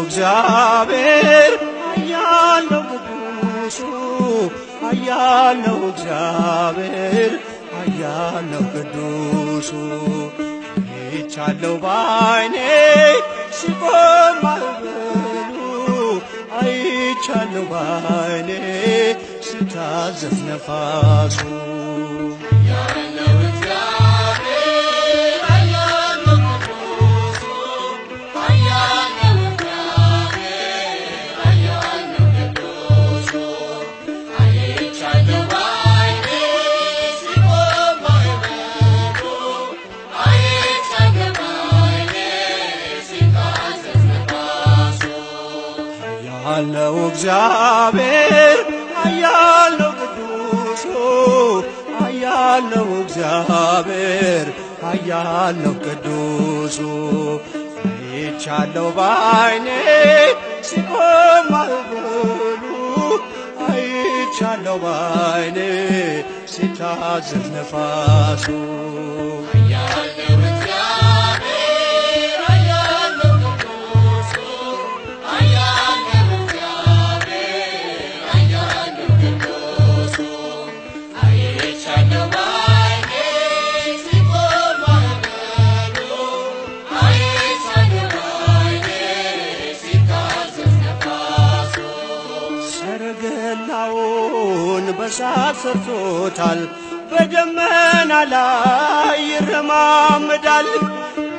እግዚአብሔር ኃያል ነው ቅዱሱ ኃያል ነው እግዚአብሔር ኃያል ነው ቅዱሱ አይቻለው ባይኔ ሲቆም ማዕበሉ አይቻለው ባይኔ ሲታዘዝ ነፋሱ ኃያል ነው እግዚአብሔር ኃያል ነው ቅዱሱ ኃያል ነው እግዚአብሔር ኃያል ነው ቅዱሱ አይቻለው ባይኔ ሲቆም ማዕበሉ አይቻለው ባይኔ ሲታዘዝ ነፋሱ ሰረገላውን በሳት ሰርቶታል በደመና ላይ ይረማመዳል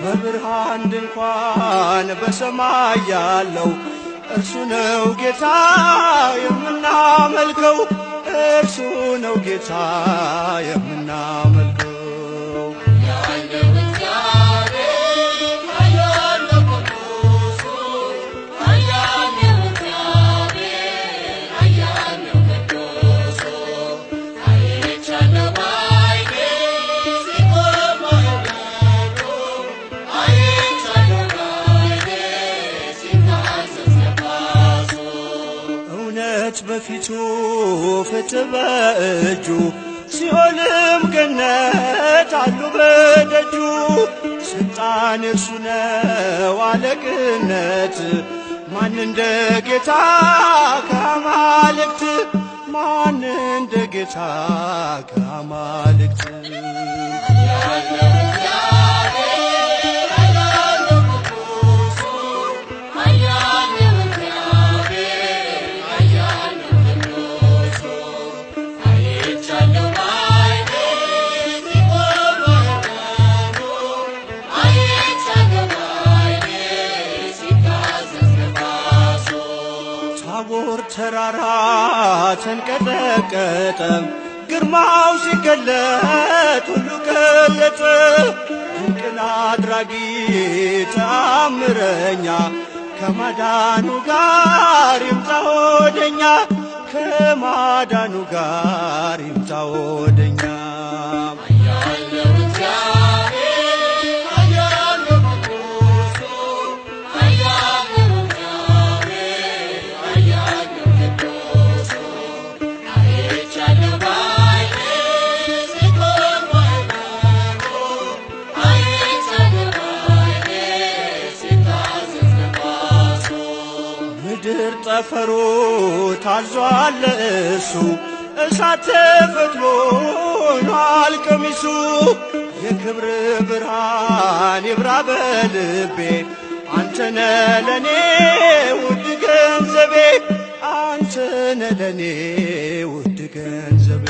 በብርሃን ድንኳን በሰማይ ያለው እርሱ ነው ጌታ የምናመልከው እርሱ ነው ጌታ የምናመልከው በፊቱ ፍትሕ በእጁ ሲኦልም ገነት አሉ በደጁ ስልጣን እርሱ ነው አለቅነት ማን እንደ ጌታ ከአማልክት ማን እንደ ጌታ ከአማልክት ታቦር ተራራ ተንቀጠቀጠ ግርማው ሲገለጥ ሁሉ ቀለጠ ድንቅን አድራጊ ተአምረኛ ከማዳኑ ጋር ይምጣ ወደኛ ከማዳኑ ጋር ይምጣ ወደኛ ምድር ጠፈሩ ታዟል እሱ እሳት ፈትሎ ሆኗል ቀሚሱ የክብር ብርሃን ይብራ በልቤ አንተነ ለኔ ውድ ገንዘቤ አንተነ ለኔ ውድ ገንዘቤ